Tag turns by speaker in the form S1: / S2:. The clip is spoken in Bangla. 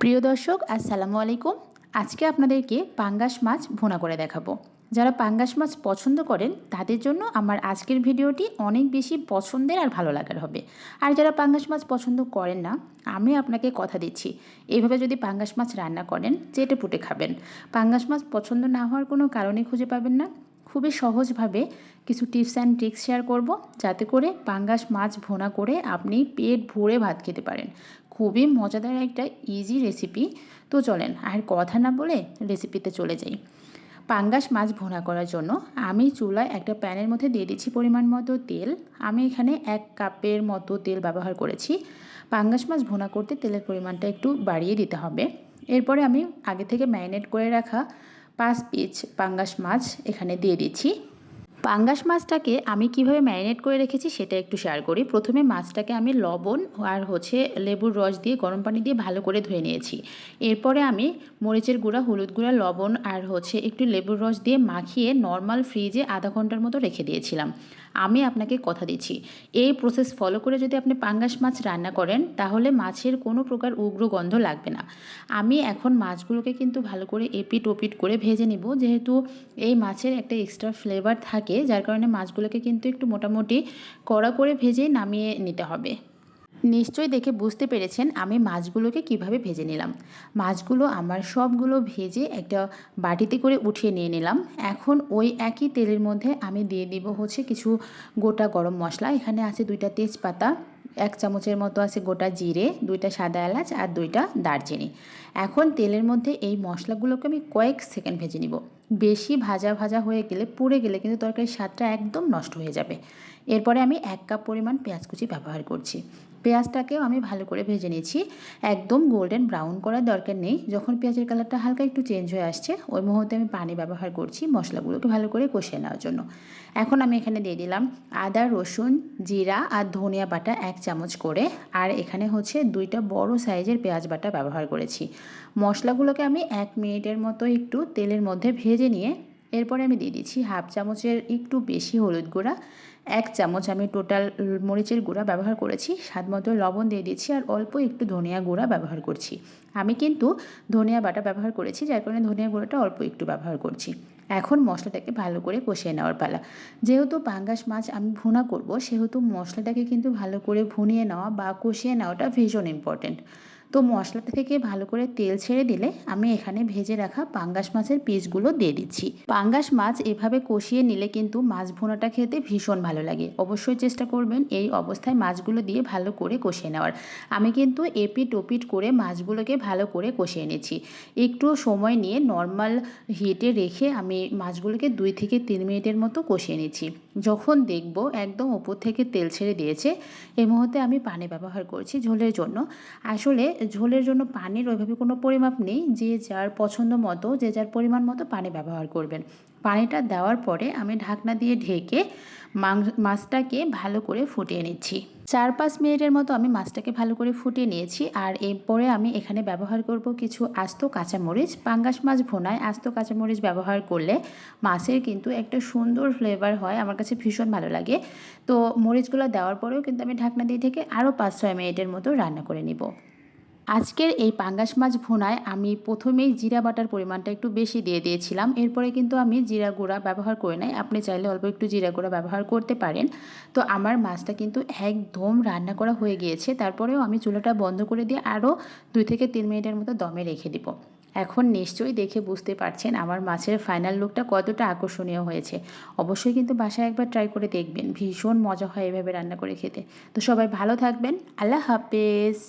S1: প্রিয় দর্শক আসসালামু আলাইকুম। আজকে আপনাদেরকে পাঙ্গাস মাছ ভুনা করে দেখাবো। যারা পাঙ্গাস মাছ পছন্দ করেন তাদের জন্য আমার আজকের ভিডিওটি অনেক বেশি পছন্দের আর ভালো লাগার হবে। আর যারা পাঙ্গাস মাছ পছন্দ করেন না, আমি আপনাকে কথা দিচ্ছি, এইভাবে যদি পাঙ্গাস মাছ রান্না করেন চেটে পুটে খাবেন। পাঙ্গাস মাছ পছন্দ না হওয়ার কোনো কারণই খুঁজে পাবেন না। খুবই সহজভাবে কিছু টিপস অ্যান্ড ট্রিক্স শেয়ার করব, যাতে করে পাঙ্গাস মাছ ভুনা করে আপনি পেট ভরে ভাত খেতে পারেন। খুবই মজাদার একটা ইজি রেসিপি। তো চলেন আর কথা না বলে রেসিপিতে চলে যাই। পাঙ্গাস মাছ ভুনা করার জন্য আমি চুলায় একটা প্যানের মধ্যে দিয়ে দিচ্ছি পরিমাণ মতো তেল। আমি এখানে 1 কাপের মতো তেল ব্যবহার করেছি। পাঙ্গাস মাছ ভুনা করতে তেলের পরিমাণটা একটু বাড়িয়ে দিতে হবে। এরপরে আমি আগে থেকে ম্যারিনেট করে রাখা 5 পিস পাঙ্গাস মাছ এখানে দিয়ে দিচ্ছি। পাঙ্গাস মাছটাকে আমি কিভাবে ম্যারিনেট করে রেখেছি সেটা একটু শেয়ার করি। প্রথমে মাছটাকে আমি লবণ আর লেবুর রস দিয়ে গরম পানি দিয়ে ভালো করে ধুয়ে নিয়েছি। এরপরে আমি মরিচের গুঁড়া, হলুদ গুঁড়া, লবণ আর একটু লেবুর রস দিয়ে মাখিয়ে নর্মাল ফ্রিজে আধা ঘন্টার মতো রেখে দিয়েছিলাম। আমি আপনাকে কথা দিচ্ছি, এই প্রসেস ফলো করে যদি আপনি পাঙ্গাস মাছ রান্না করেন তাহলে মাছের কোনো প্রকার উগ্র গন্ধ লাগবে না। আমি এখন মাছগুলোকে কিন্তু ভালো করে এপিট ওপিট করে ভেজে নিব, যেহেতু এই মাছের একটা এক্সট্রা ফ্লেভার থাকে, যার কারণে মাছগুলোকে কিন্তু একটু মোটামুটি কড়া করে ভেজে নামিয়ে নিতে হবে। নিশ্চয়ই দেখে বুঝতে পেরেছেন আমি মাছগুলোকে কিভাবে ভেজে নিলাম। মাছগুলো আমার সবগুলো ভেজে একটা বাটিতে করে উঠিয়ে নিয়ে নিলাম। এখন ওই একই তেলের মধ্যে আমি দিয়ে দিব কিছু গোটা গরম মশলা। এখানে আছে 2টা তেজপাতা, 1 চামচের মতো আছে গোটা জিরে, 2টা সাদা এলাচ আর 2টা দারচিনি। এখন তেলের মধ্যে এই মশলাগুলোকে আমি কয়েক সেকেন্ড ভেজে নিব। বেশি ভাজা ভাজা হয়ে গেলে, পুড়ে গেলে কিন্তু তরকারির স্বাদটা একদম নষ্ট হয়ে যাবে। এরপরে আমি 1 কাপ পরিমাণ পেঁয়াজ কুচি ব্যবহার করছি। পেঁয়াজটাকেও আমি ভালো করে ভেজে নিয়েছি। একদম গোল্ডেন ব্রাউন করার দরকার নেই। যখন পেঁয়াজের কালারটা হালকা একটু চেঞ্জ হয়ে আসছে, ওই মুহূর্তে আমি পানি ব্যবহার করছি মশলাগুলোকে ভালো করে কষিয়ে নেওয়ার জন্য। এখন আমি এখানে দিয়ে দিলাম আদা, রসুন, জিরা আর ধনিয়া বাটা 1 চামচ করে। আর এখানে 2টা বড় সাইজের পেঁয়াজ বাটা ব্যবহার করেছি। মশলাগুলোকে আমি 1 মিনিটের মতো একটু তেলের মধ্যে ভেজে নিয়ে এরপরে আমি দিয়ে দিচ্ছি হাফ চামচের একটু বেশি হলুদ গুঁড়া, 1 চামচ আমি টোটাল মরিচের গুঁড়া ব্যবহার করেছি, স্বাদ মতো লবণ দিয়ে দিচ্ছি আর অল্প একটু ধনিয়া গুঁড়া ব্যবহার করছি। আমি কিন্তু ধনিয়া বাটা ব্যবহার করেছি, যার কারণে ধনিয়া গুঁড়াটা অল্প একটু ব্যবহার করছি। এখন মশলাটাকে ভালো করে কষিয়ে নেওয়ার পালা। যেহেতু পাঙ্গাস মাছ আমি ভুনা করব, সেহেতু মশলাটাকে কিন্তু ভালো করে ভুনিয়ে নেওয়া বা কষিয়ে নেওয়াটা ভীষণ ইম্পর্টেন্ট। তো মশলাটা থেকে ভালো করে তেল ছেড়ে দিলে আমি এখানে ভেজে রাখা পাঙ্গাস মাছের পিসগুলো দিয়ে দিচ্ছি। পাঙ্গাস মাছ এভাবে কষিয়ে নিলে কিন্তু মাছ ভুনাটা খেতে ভীষণ ভালো লাগে। অবশ্যই চেষ্টা করবেন এই অবস্থায় মাছগুলো দিয়ে ভালো করে কষিয়ে নেওয়ার। আমি কিন্তু এপিট ওপিট করে মাছগুলোকে ভালো করে কষিয়ে নিচ্ছি। একটু সময় নিয়ে নর্মাল হিটে রেখে আমি মাছগুলোকে 2 থেকে 3 মিনিটের মতো কষিয়ে নিচ্ছি। যখন দেখব একদম ওপর থেকে তেল ছেড়ে দিয়েছে, এই মুহূর্তে আমি পানি ব্যবহার করছি ঝোলের জন্য। আসলে ঝোলের জন্য পানির ওইভাবে কোনো পরিমাপ নেই, যে যার পছন্দ মতো, যে যার পরিমাণ মতো পানি ব্যবহার করবেন। পানিটা দেওয়ার পরে আমি ঢাকনা দিয়ে ঢেকে মাছটাকে ভালো করে ফুটিয়ে নিচ্ছি। 4-5 মিনিটের মতো আমি মাছটাকে ভালো করে ফুটিয়ে নিয়েছি। আর এরপরে আমি এখানে ব্যবহার করব কিছু আস্ত কাঁচামরিচ। পাঙ্গাস মাছ ভুনায় আস্ত কাঁচামরিচ ব্যবহার করলে মাছের কিন্তু একটা সুন্দর ফ্লেভার হয়, আমার কাছে ভীষণ ভালো লাগে। তো মরিচগুলো দেওয়ার পরেও কিন্তু আমি ঢাকনা দিয়ে ঢেকে আরও 5-6 মিনিটের মতো রান্না করে নিব। আজকের এই পাঙ্গাস মাছ ভুনায় আমি প্রথমেই জিরা বাটার পরিমাণটা একটু বেশি দিয়ে দিয়েছিলাম। এরপরে কিন্তু আমি জিরা গুঁড়া ব্যবহার করে নাই। আপনি চাইলে অল্প একটু জিরা গুঁড়া ব্যবহার করতে পারেন। তো আমার মাছটা কিন্তু একদম রান্না করা হয়ে গিয়েছে। তারপরেও আমি চুলাটা বন্ধ করে দিয়ে আরও 2 থেকে 3 মিনিটের মতো দমে রেখে দিব। এখন নিশ্চয়ই দেখে বুঝতে পারছেন আমার মাছের ফাইনাল লুকটা কতটা আকর্ষণীয় হয়েছে। অবশ্যই কিন্তু বাসায় একবার ট্রাই করে দেখবেন, ভীষণ মজা হয় এভাবে রান্না করে খেতে। তো সবাই ভালো থাকবেন। আল্লাহ হাফেজ।